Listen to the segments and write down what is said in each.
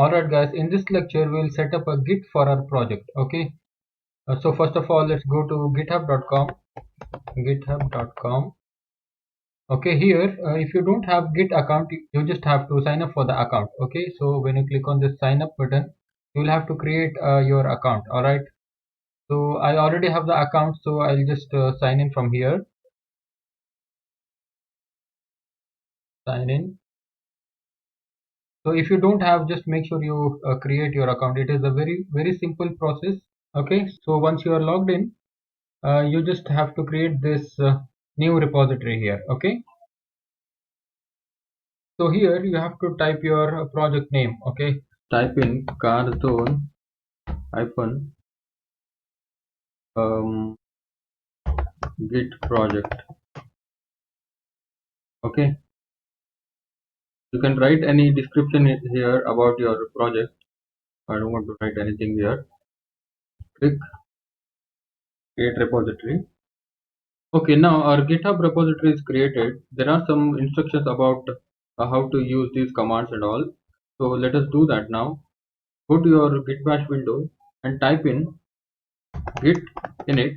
Alright guys, in this lecture we will set up a Git for our project. Okay. So first of all, let's go to github.com. Okay, here if you don't have Git account, you just have to sign up for the account. Okay, so when you click on this sign up button, you will have to create your account. Alright. So I already have the account, so I'll just sign in from here. Sign in. So if you don't have, just make sure you create your account. It is a very simple process. Okay, so once you are logged in, you just have to create this new repository here. Okay, so here you have to type your project name. Okay, type in carzone hyphen git project. Okay, you can write any description here about your project. I don't want to write anything here. Click create repository. Okay, now our GitHub repository is created. There are some instructions about how to use these commands and all. So let us do that now. Go to your Git bash window and type in git init.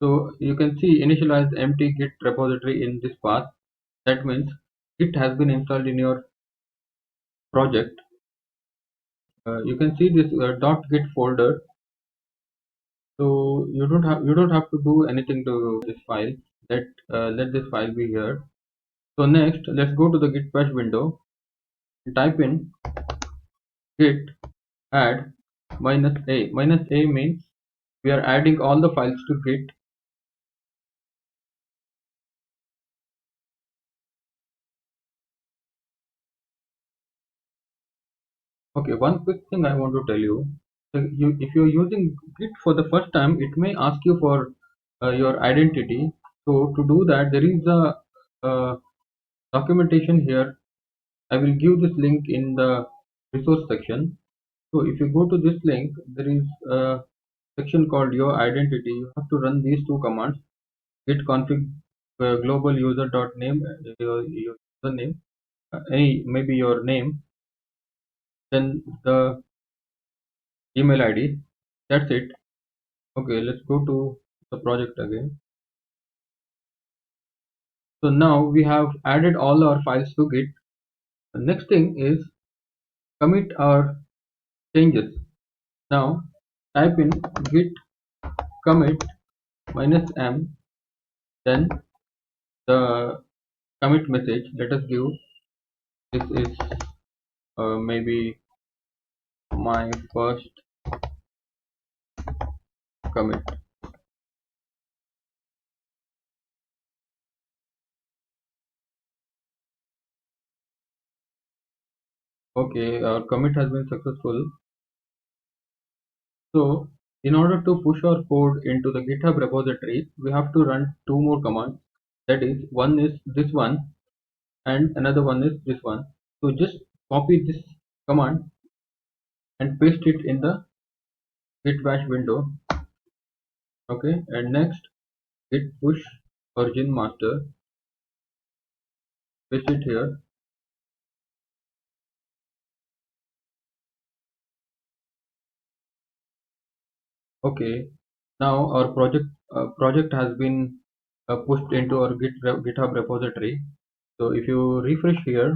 So you can see initialize empty git repository in this path. That means git has been installed in your project. You can see this .git folder. So you don't have to do anything to this file. Let this file be here. So next, let's go to the Git bash window and type in git add -a. -a means we are adding all the files to git. Okay, one quick thing I want to tell you. So if you're using Git for the first time, it may ask you for your identity. So to do that, there is a documentation here. I will give this link in the resource section. So if you go to this link, there is a section called your identity. You have to run these two commands: git config global user dot name, your username, any maybe your name, then the email ID. That's it. Okay, let's go to the project again. So now we have added all our files to Git. The next thing is commit our changes. Now type in git commit -m, then the commit message. Let us give this is maybe my first commit. Okay, our commit has been successful. So in order to push our code into the GitHub repository, we have to run two more commands. That is, one is this one and another one is this one. So just copy this command and paste it in the git bash window. Okay, and next git push origin master, paste it here. Okay, now our project has been pushed into our GitHub repository. So if you refresh here,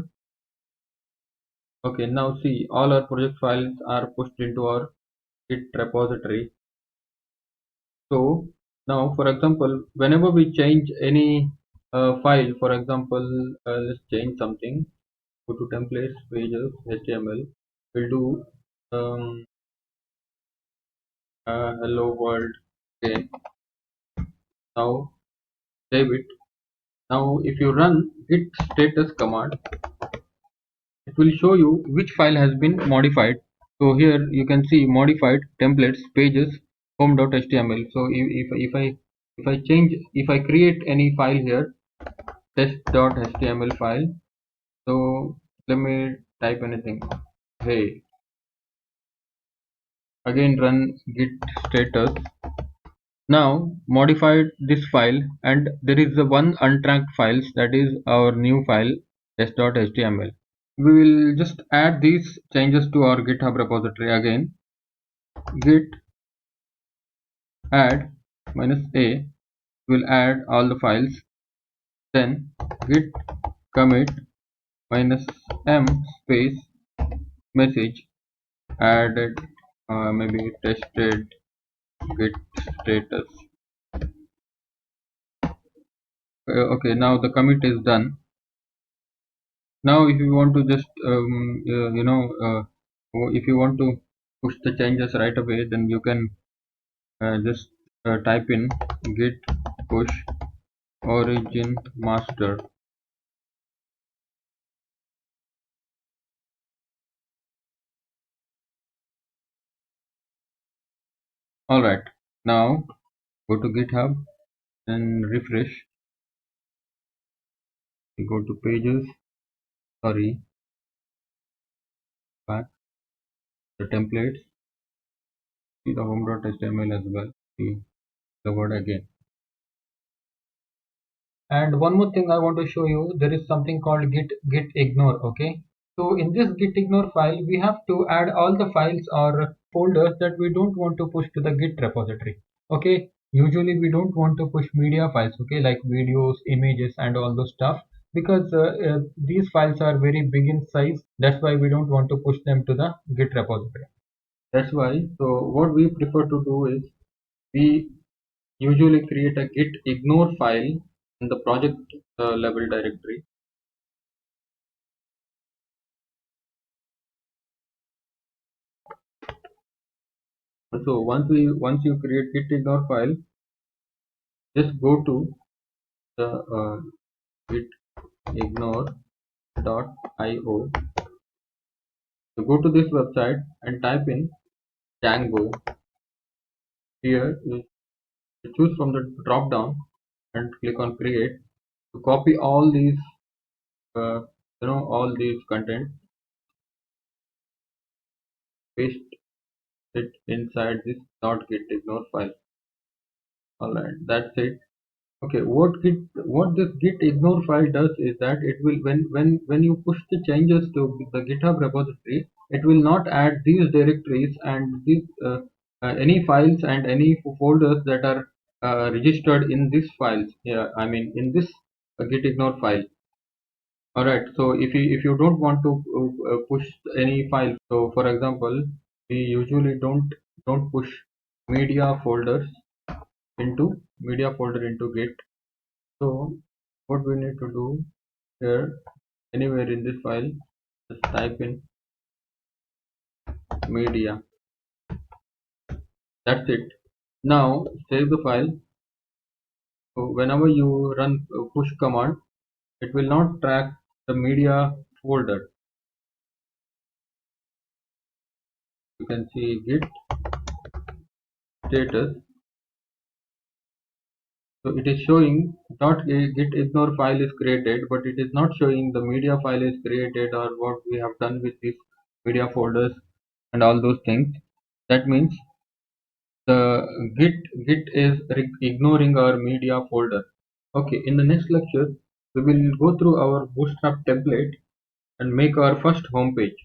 okay, now see all our project files are pushed into our Git repository. So now, for example, whenever we change any file, for example, let's change something. Go to templates, pages, HTML. We'll do hello world. Okay. Now save it. Now, if you run git status command, it will show you which file has been modified. So here you can see modified templates pages home.html. So if I create any file here, test.html file. So let me type anything. Hey, again run git status. Now modified this file, and there is the one untracked files, that is our new file test.html. we will just add these changes to our GitHub repository again. Git add -a will add all the files. Then git commit -m space message added, maybe tested git status. Okay, now the commit is done. Now if you want to just if you want to push the changes right away, then you can just type in git push origin master. Alright, now go to GitHub and refresh. You go to pages, back the templates, see the home.html as well, see the word again. And one more thing I want to show you, there is something called git ignore. Okay, so in this git ignore file we have to add all the files or folders that we don't want to push to the git repository. Okay, usually we don't want to push media files, okay, like videos, images and all those stuff, because these files are very big in size. That's why we don't want to push them to the git repository. That's why, so what we prefer to do is we usually create a git ignore file in the project level directory. So once you create git ignore file, just go to the git ignore.io. So go to this website and type in Django. Here you choose from the drop down and click on create to copy all these all these content, paste it inside this .git ignore file. Alright, that's it. Okay, what this git ignore file does is that it will, when you push the changes to the GitHub repository, it will not add these directories and these any files and any folders that are registered in this files. Yeah, I mean in this git ignore file. Alright, so if you don't want to push any file, so for example, we usually don't push media folders into Git. So what we need to do here, anywhere in this file, just type in media. That's it. Now save the file. So whenever you run push command, it will not track the media folder. You can see git status. So it is showing .git ignore file is created, but it is not showing the media file is created or what we have done with these media folders and all those things. That means the git is ignoring our media folder. Okay, in the next lecture we will go through our bootstrap template and make our first home page.